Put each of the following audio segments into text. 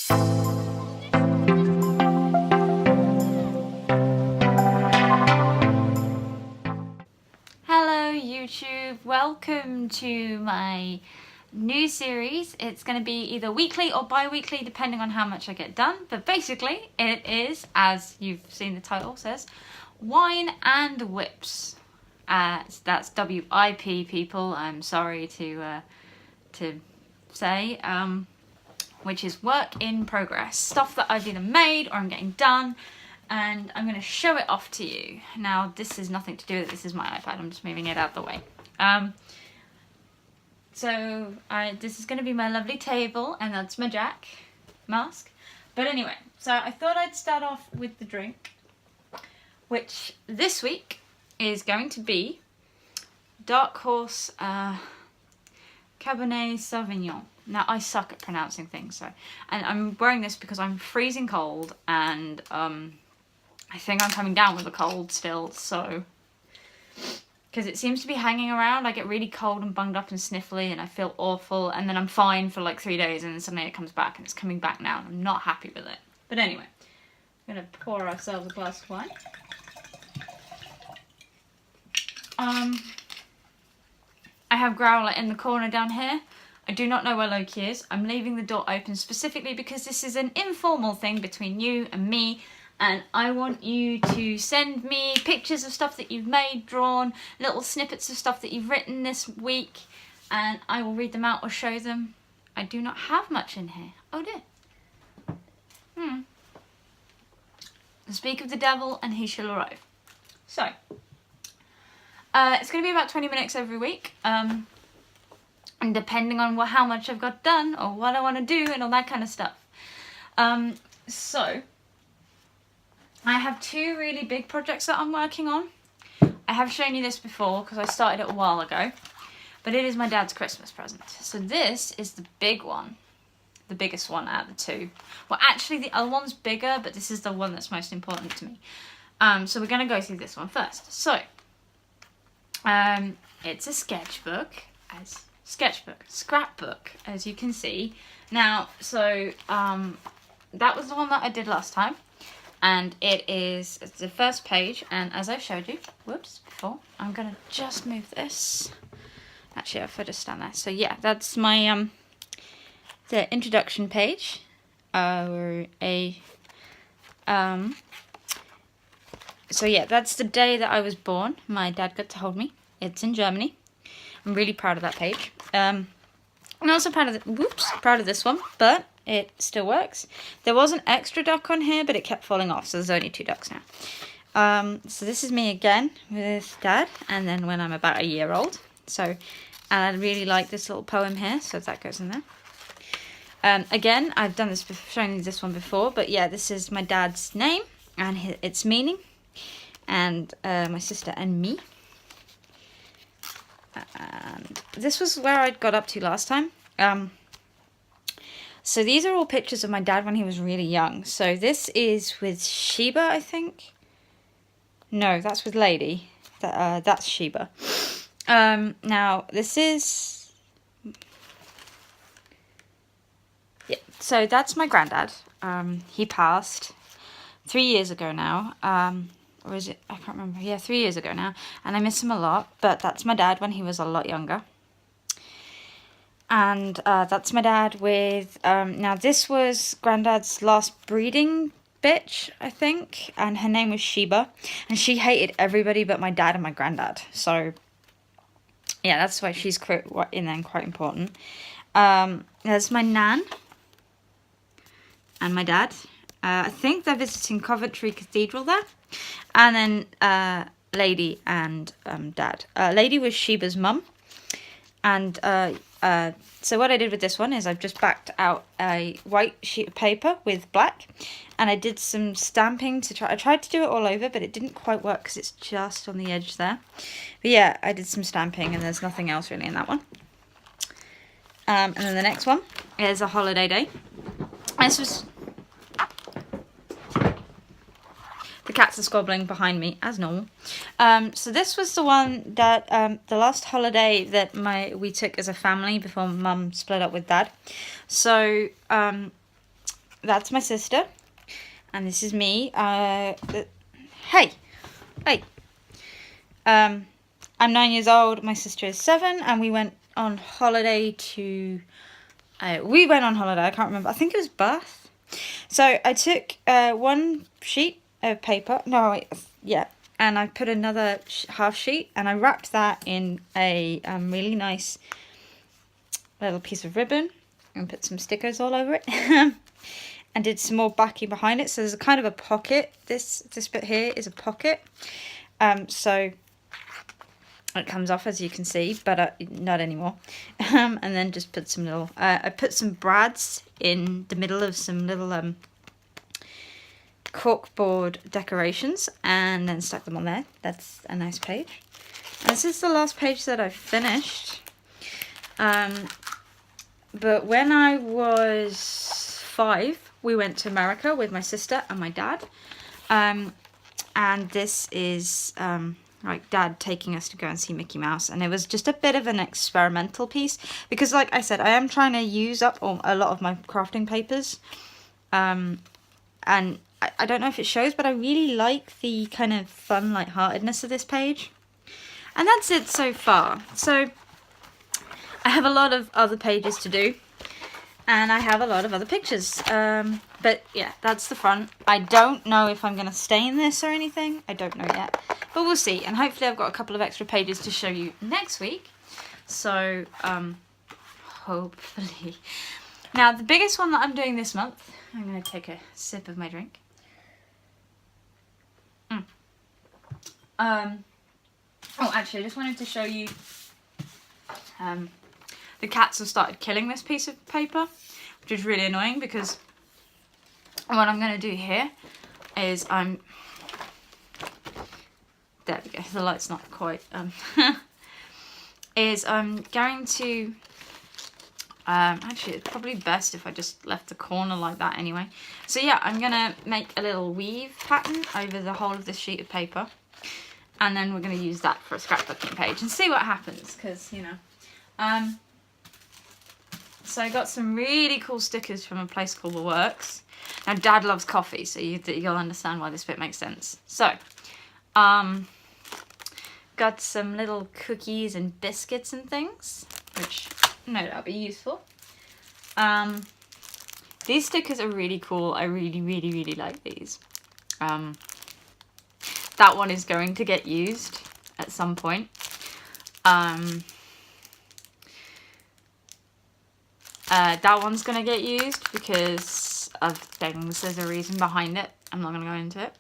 Hello YouTube, welcome to my new series. It's going to be either weekly or bi-weekly depending on how much I get done, but basically it is, as you've seen the title says, wine and whips. That's WIP, people, I'm sorry to say, which is work in progress, stuff that I've either made or I'm getting done, and I'm going to show it off to you. Now, this is nothing to do with it, this is my iPad, I'm just moving it out of the way. This is going to be my lovely table, and that's my Jack mask. But anyway, so I thought I'd start off with the drink, which this week is going to be Dark Horse Cabernet Sauvignon. Now, I suck at pronouncing things, and I'm wearing this because I'm freezing cold, and I think I'm coming down with a cold still, so, because it seems to be hanging around. I get really cold and bunged up and sniffly, and I feel awful, and then I'm fine for like 3 days, and then suddenly it comes back, and it's coming back now, and I'm not happy with it. But anyway, I'm going to pour ourselves a glass of wine. I have Growler in the corner down here. I do not know where Loki is. I'm leaving the door open specifically because this is an informal thing between you and me, and I want you to send me pictures of stuff that you've made, drawn, little snippets of stuff that you've written this week, and I will read them out or show them. I do not have much in here. Oh dear. Speak of the devil and he shall arrive. So, it's going to be about 20 minutes every week. And depending on how much I've got done or what I want to do and all that kind of stuff. So, I have 2 really big projects that I'm working on. I have shown you this before because I started it a while ago. But it is my dad's Christmas present. So this is the big one. The biggest one out of the 2. Well, actually the other one's bigger, but this is the one that's most important to me. So we're going to go through this one first. So, it's a scrapbook, as you can see. Now, so, that was the one that I did last time. And it's the first page, and as I showed you, before, I'm going to just move this. Actually, I've got to stand there. So yeah, that's my, the introduction page. So yeah, that's the day that I was born. My dad got to hold me. It's in Germany. I'm really proud of that page. I'm also proud of this one, but it still works. There was an extra duck on here, but it kept falling off, so there's only 2 ducks now. So this is me again with Dad, and then when I'm about a year old. So, and I really like this little poem here, so that goes in there. Again, I've done this, shown you this one before, but yeah, this is my dad's name and its meaning, and my sister and me. And this was where I got up to last time. So these are all pictures of my dad when he was really young. So this is with Sheba, I think. No, that's with Lady. That's Sheba. Now this is... Yeah, so that's my granddad. He passed 3 years ago now. Or is it? I can't remember. Yeah, 3 years ago now. And I miss him a lot. But that's my dad when he was a lot younger. And that's my dad with... now, this was Granddad's last breeding bitch, I think. And her name was Sheba. And she hated everybody but my dad and my granddad. So, yeah, that's why she's in there quite important. There's my nan and my dad. I think they're visiting Coventry Cathedral there. And then Lady and Dad. Lady was Sheba's mum. And so what I did with this one is I've just backed out a white sheet of paper with black. And I did some stamping to try. I tried to do it all over, but it didn't quite work because it's just on the edge there. But yeah, I did some stamping and there's nothing else really in that one. And then the next one is a holiday day. This was... The cats are squabbling behind me, as normal. So this was the one that, the last holiday that we took as a family before Mum split up with Dad. So, that's my sister. And this is me. Hey. I'm 9 years old. My sister is 7. And we went on holiday to... I can't remember. I think it was Bath. So I took one sheet of paper. And I put another half sheet. And I wrapped that in a really nice little piece of ribbon. And put some stickers all over it. And did some more backing behind it. So there's a kind of a pocket. This bit here is a pocket. So it comes off, as you can see, but not anymore. And then just put some little... I put some brads in the middle of some little corkboard decorations. And then stuck them on there. That's a nice page. And this is the last page that I've finished. But when I was 5... we went to America with my sister and my dad. And this is like Dad taking us to go and see Mickey Mouse. And it was just a bit of an experimental piece. Because like I said, I am trying to use up a lot of my crafting papers. And I don't know if it shows, but I really like the kind of fun lightheartedness of this page. And that's it so far. So I have a lot of other pages to do. And I have a lot of other pictures. But yeah, that's the front. I don't know if I'm going to stay in this or anything. I don't know yet. But we'll see. And hopefully I've got a couple of extra pages to show you next week. So, hopefully. Now, the biggest one that I'm doing this month... I'm going to take a sip of my drink. Oh, actually, I just wanted to show you... the cats have started killing this piece of paper, which is really annoying because what I'm going to do here is there we go, the light's not quite, is I'm going to, actually it's probably best if I just left the corner like that anyway. So yeah, I'm going to make a little weave pattern over the whole of this sheet of paper, and then we're going to use that for a scrapbooking page and see what happens, because, you know, so I got some really cool stickers from a place called The Works. Now, Dad loves coffee, so you'll understand why this bit makes sense. So, got some little cookies and biscuits and things, which no doubt will be useful. These stickers are really cool. I really, really, really like these. That one is going to get used at some point. That one's going to get used because of things. There's a reason behind it. I'm not going to go into it.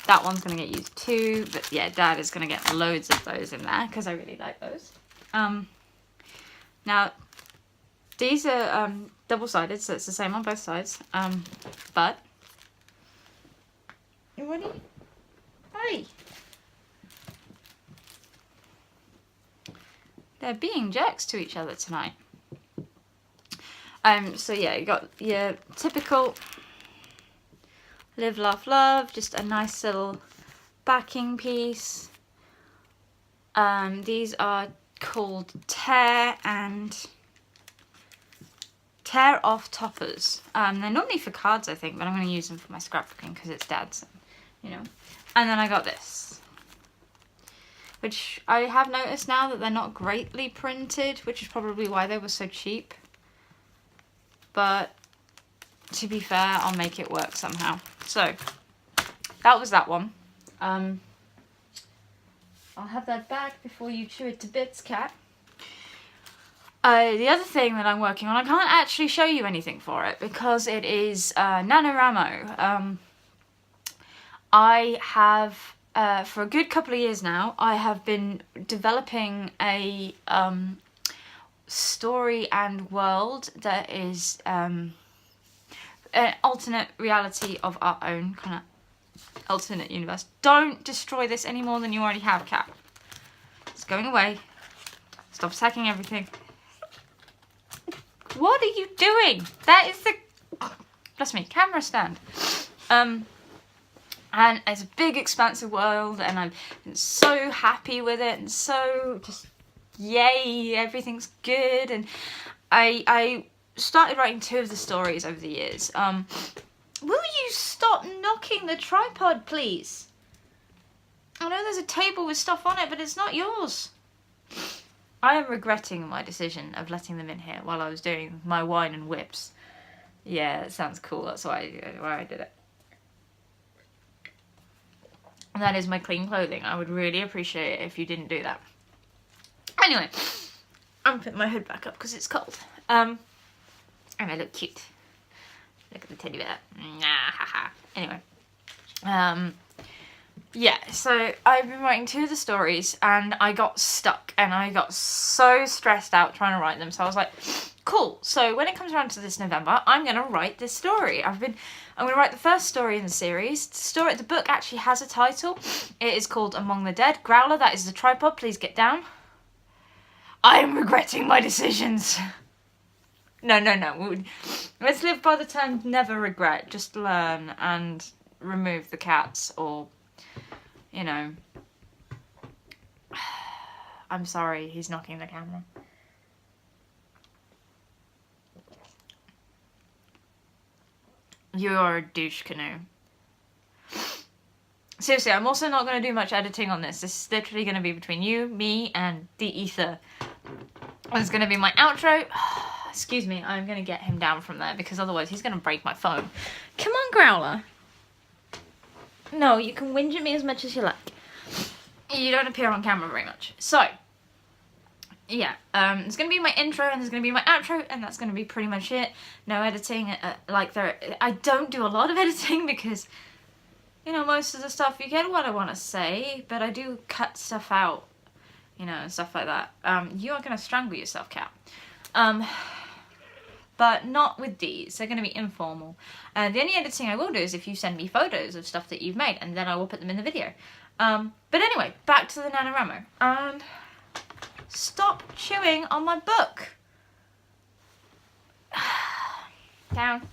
That one's going to get used too. But yeah, Dad is going to get loads of those in there because I really like those. Now, these are double-sided, so it's the same on both sides. But... What are you... Hey! They're being jerks to each other tonight. So yeah, you got your typical live, laugh, love, just a nice little backing piece. These are called tear off toppers. They're normally for cards, I think, but I'm going to use them for my scrapbooking because it's Dad's, you know. And then I got this, which I have noticed now that they're not greatly printed, which is probably why they were so cheap. But to be fair, I'll make it work somehow. So that was that one. I'll have that back before you chew it to bits, cat. The other thing that I'm working on, I can't actually show you anything for it because it is NaNoWriMo. I have, for a good couple of years now, I have been developing a story and world that is an alternate reality of our own, kind of alternate universe. Don't destroy this any more than you already have, cat. It's going away. Stop attacking everything. What are you doing? That is the... Bless me, camera stand. And it's a big expansive world and I'm so happy with it and so just yay, everything's good. And I started writing 2 of the stories over the years. Stop knocking the tripod, please. I know there's a table with stuff on it, but it's not yours. I am regretting my decision of letting them in here while I was doing my wine and whips. Yeah, it sounds cool. That's why I did it. And that is my clean clothing. I would really appreciate it if you didn't do that. Anyway, I'm putting my hood back up because it's cold. And I look cute. Look at the teddy bear. Anyway. Yeah, so I've been writing 2 of the stories and I got stuck and I got so stressed out trying to write them. So I was like, cool. So when it comes around to this November, I'm going to write this story. I'm going to write the first story in the series. The book actually has a title. It is called Among the Dead. Growler, that is the tripod. Please get down. I am regretting my decisions. No. Let's live by the term never regret. Just learn and remove the cats or... You know, I'm sorry, he's knocking the camera. You are a douche canoe. Seriously, I'm also not going to do much editing on this. This is literally going to be between you, me, and the ether. It's going to be my outro. Excuse me, I'm going to get him down from there because otherwise he's going to break my phone. Come on, Growler. No, you can whinge at me as much as you like. You don't appear on camera very much. So, yeah, it's going to be my intro and there's going to be my outro and that's going to be pretty much it. No editing. I don't do a lot of editing because, you know, most of the stuff you get what I want to say, but I do cut stuff out, you know, and stuff like that. You are going to strangle yourself, cat. But not with these. They're going to be informal. The only editing I will do is if you send me photos of stuff that you've made, and then I will put them in the video. But anyway, back to the NaNoWriMo. And stop chewing on my book. Down.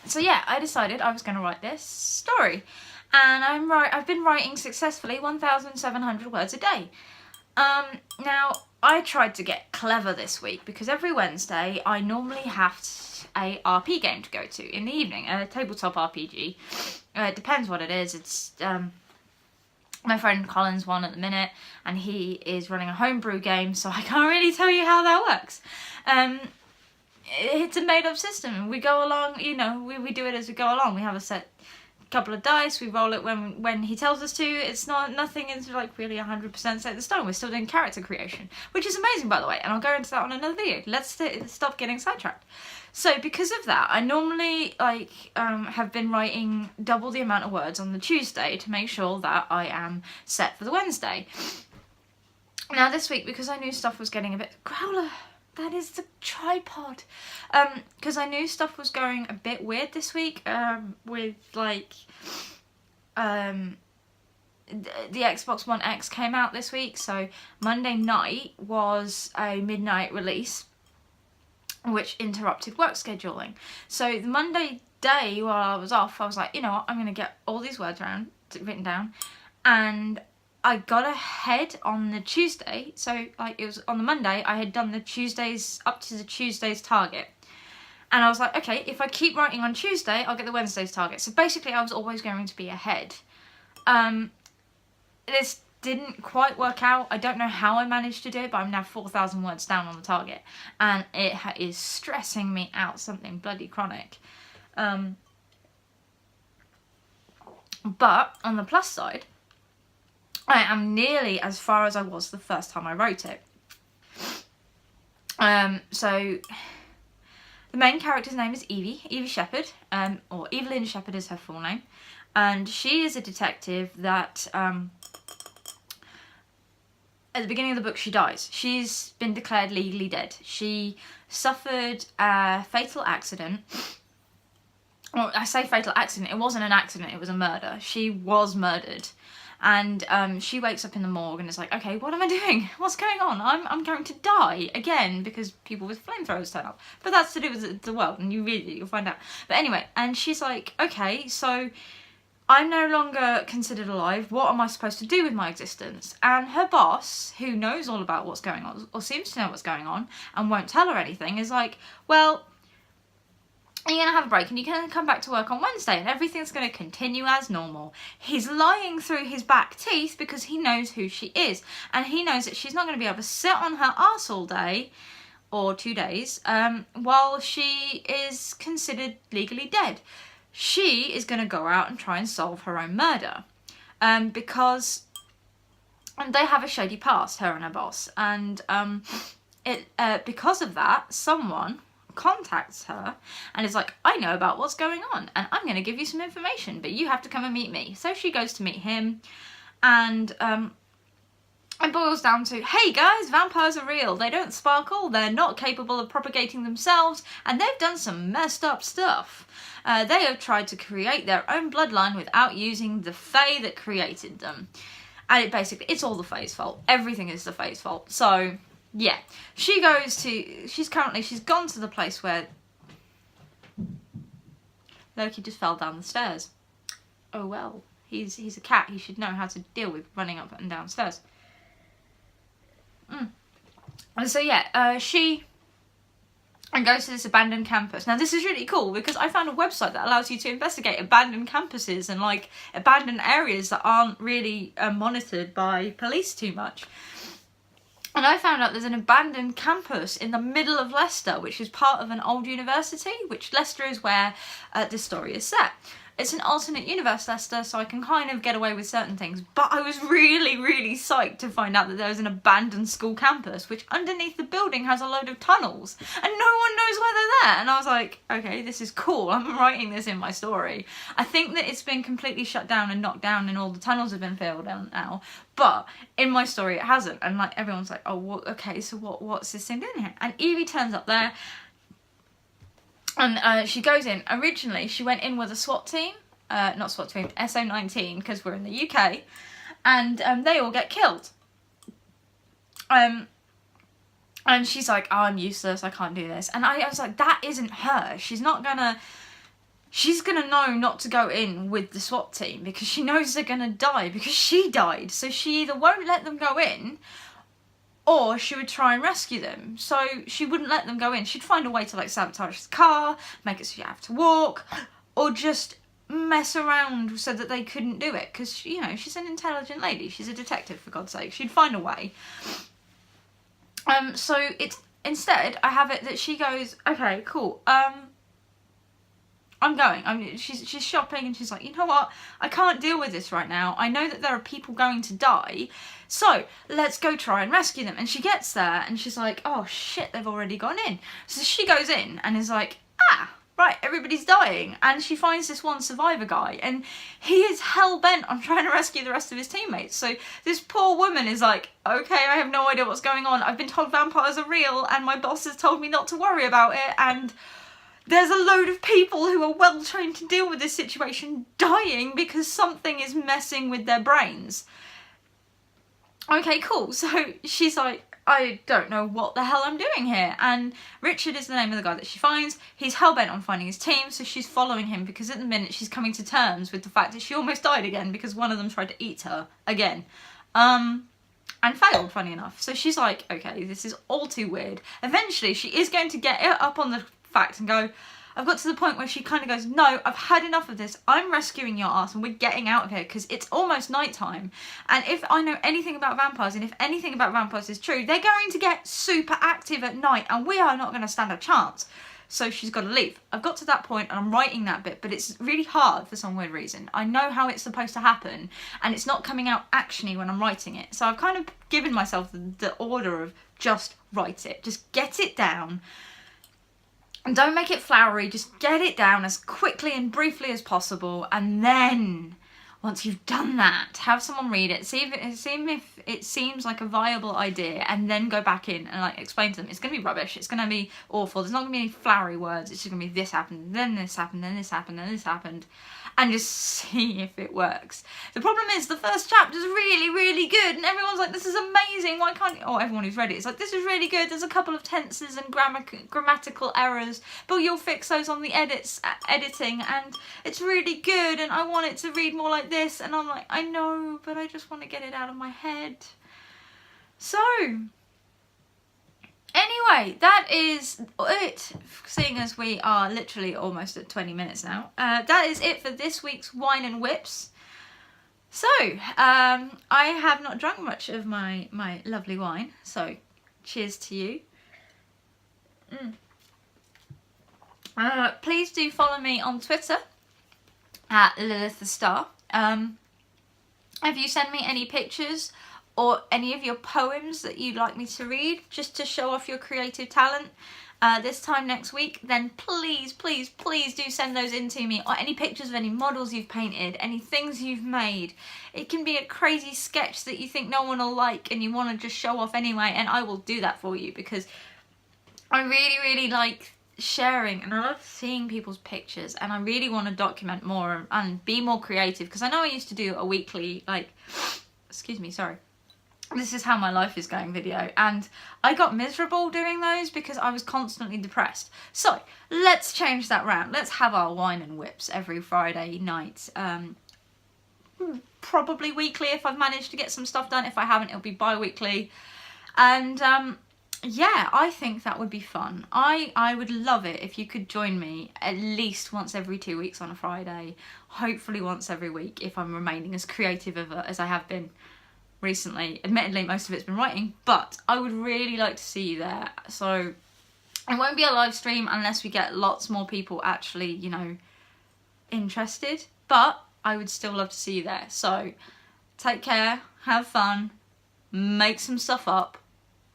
So yeah, I decided I was going to write this story. And I've been writing successfully 1,700 words a day. Now, I tried to get clever this week because every Wednesday I normally have a RP game to go to in the evening, a tabletop RPG. It depends what it is. It's my friend Colin's one at the minute and he is running a homebrew game, so I can't really tell you how that works. It's a made-up system. We go along, you know, we do it as we go along. We have a set couple of dice, we roll it when he tells us to. It's nothing is like really 100% set in stone. We're still doing character creation, which is amazing, by the way, and I'll go into that on another video. Let's stop getting sidetracked. So because of that, I normally have been writing double the amount of words on the Tuesday to make sure that I am set for the Wednesday. Now this week, because I knew stuff was getting a bit... Growler! That is the tripod. Because I knew stuff was going a bit weird this week with like the Xbox One X came out this week, so Monday night was a midnight release which interrupted work scheduling. So the Monday day while I was off, I was like, you know what, I'm going to get all these words written down, and I got ahead on the Tuesday, so like it was on the Monday, I had done the Tuesdays up to the Tuesday's target. And I was like, okay, if I keep writing on Tuesday, I'll get the Wednesday's target. So basically I was always going to be ahead. This didn't quite work out. I don't know how I managed to do it, but I'm now 4,000 words down on the target. And it is stressing me out, something bloody chronic. But on the plus side, I am nearly as far as I was the first time I wrote it. So the main character's name is Evie Shepherd, or Evelyn Shepherd is her full name, and she is a detective that at the beginning of the book she dies. She's been declared legally dead. She suffered a fatal accident. Well, I say fatal accident, it wasn't an accident, it was a murder. She was murdered. And she wakes up in the morgue and is like, okay, what am I doing? What's going on? I'm going to die again because people with flamethrowers turn up. But that's to do with the world, and you'll find out. But anyway, and she's like, okay, so I'm no longer considered alive. What am I supposed to do with my existence? And her boss, who knows all about what's going on, or seems to know what's going on, and won't tell her anything, is like, well, and you're going to have a break and you can come back to work on Wednesday and everything's going to continue as normal. He's lying through his back teeth because he knows who she is. And he knows that she's not going to be able to sit on her arse all day or 2 days while she is considered legally dead. She is going to go out and try and solve her own murder because they have a shady past, her and her boss. And because of that, someone contacts her and is like, I know about what's going on and I'm going to give you some information, but you have to come and meet me. So she goes to meet him, and it boils down to, hey guys, vampires are real. They don't sparkle, they're not capable of propagating themselves, and they've done some messed up stuff. They have tried to create their own bloodline without using the Fae that created them. And it's all the Fae's fault. Everything is the Fae's fault. So yeah, she's gone to the place where Loki just fell down the stairs. Oh well, he's a cat, he should know how to deal with running up and down stairs. And so yeah, she goes to this abandoned campus. Now this is really cool because I found a website that allows you to investigate abandoned campuses and like abandoned areas that aren't really monitored by police too much. And I found out there's an abandoned campus in the middle of Leicester, which is part of an old university, which Leicester is where this story is set. It's an alternate universe Leicester, so I can kind of get away with certain things. But I was really, really psyched to find out that there was an abandoned school campus, which underneath the building has a load of tunnels, and no one knows why they're there. And I was like, okay, this is cool. I'm writing this in my story. I think that it's been completely shut down and knocked down, and all the tunnels have been filled in now. But in my story, it hasn't. And like everyone's like, oh, well, okay, so what's this thing doing here? And Evie turns up there. And she goes in. Originally, she went in with a SWAT team. Not SWAT team, SO19, because we're in the UK. And they all get killed. And she's like, oh, I'm useless, I can't do this. And I was like, that isn't her. She's gonna know not to go in with the SWAT team because she knows they're gonna die because she died. So she either won't let them go in, or she would try and rescue them. So she wouldn't let them go in. She'd find a way to like sabotage the car, make it so you have to walk, or just mess around so that they couldn't do it. Because, you know, she's an intelligent lady. She's a detective, for God's sake. She'd find a way. So it's, instead, I have it that she goes, okay, cool, I'm going. She's shopping and she's like, you know what? I can't deal with this right now. I know that there are people going to die. So let's go try and rescue them. And she gets there and she's like, oh shit, they've already gone in. So she goes in and is like, right, everybody's dying. And she finds this one survivor guy and he is hell-bent on trying to rescue the rest of his teammates. So this poor woman is like, okay, I have no idea what's going on. I've been told vampires are real and my boss has told me not to worry about it, and there's a load of people who are well trained to deal with this situation dying because something is messing with their brains. Okay, cool. So she's like, I don't know what the hell I'm doing here. And Richard is the name of the guy that she finds. He's hell-bent on finding his team, so she's following him because at the minute she's coming to terms with the fact that she almost died again because one of them tried to eat her again. And failed, funny enough. So she's like, okay, this is all too weird. Eventually, she is going to get it up on the fact and go, I've got to the point where she kind of goes, no, I've had enough of this. I'm rescuing your ass and we're getting out of here because it's almost nighttime. And if I know anything about vampires, and if anything about vampires is true, they're going to get super active at night and we are not going to stand a chance. So she's got to leave. I've got to that point and I'm writing that bit, but it's really hard for some weird reason. I know how it's supposed to happen and it's not coming out actiony when I'm writing it. So I've kind of given myself the order of just write it. Just get it down. And don't make it flowery, just get it down as quickly and briefly as possible, and then, once you've done that, have someone read it, see if it seems like a viable idea, and then go back in and like explain to them. It's going to be rubbish, it's going to be awful, there's not going to be any flowery words, it's just going to be this happened, then this happened, then this happened, then this happened, and just see if it works. The problem is the first chapter is really, really good, and everyone's like, this is amazing, why can't you? Or everyone who's read it is like, this is really good, there's a couple of tenses and grammatical errors, but you'll fix those on the editing, and it's really good, and I want it to read more like this, and I'm like, I know, but I just want to get it out of my head. So, Anyway, that is it, seeing as we are literally almost at 20 minutes now. That is it for this week's Wine and Whips. So, I have not drunk much of my lovely wine, so cheers to you. Please do follow me on Twitter at Lilith the Star. If you send me any pictures or any of your poems that you'd like me to read, just to show off your creative talent this time next week, then please, please, please do send those in to me, or any pictures of any models you've painted, any things you've made. It can be a crazy sketch that you think no one will like and you want to just show off anyway, and I will do that for you, because I really, really like sharing and I love seeing people's pictures, and I really want to document more and be more creative, because I know I used to do a weekly, like, excuse me, sorry, this is how my life is going video, and I got miserable doing those because I was constantly depressed. So let's change that round. Let's have our Wine and Whips every Friday night, probably weekly if I've managed to get some stuff done. If I haven't, it'll be bi-weekly. And yeah, I think that would be fun. I would love it if you could join me at least once every 2 weeks on a Friday, hopefully once every week if I'm remaining as creative as I have been recently. Admittedly, most of it's been writing, but I would really like to see you there. So it won't be a live stream unless we get lots more people actually, you know, interested, but I would still love to see you there. So take care, have fun, make some stuff up,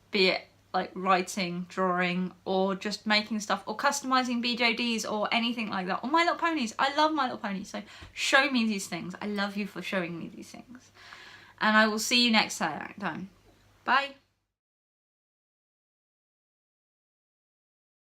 be it like writing, drawing, or just making stuff, or customizing BJDs or anything like that, or My Little Ponies. I love My Little Ponies, so show me these things. I love you for showing me these things. And I will see you next time. Bye.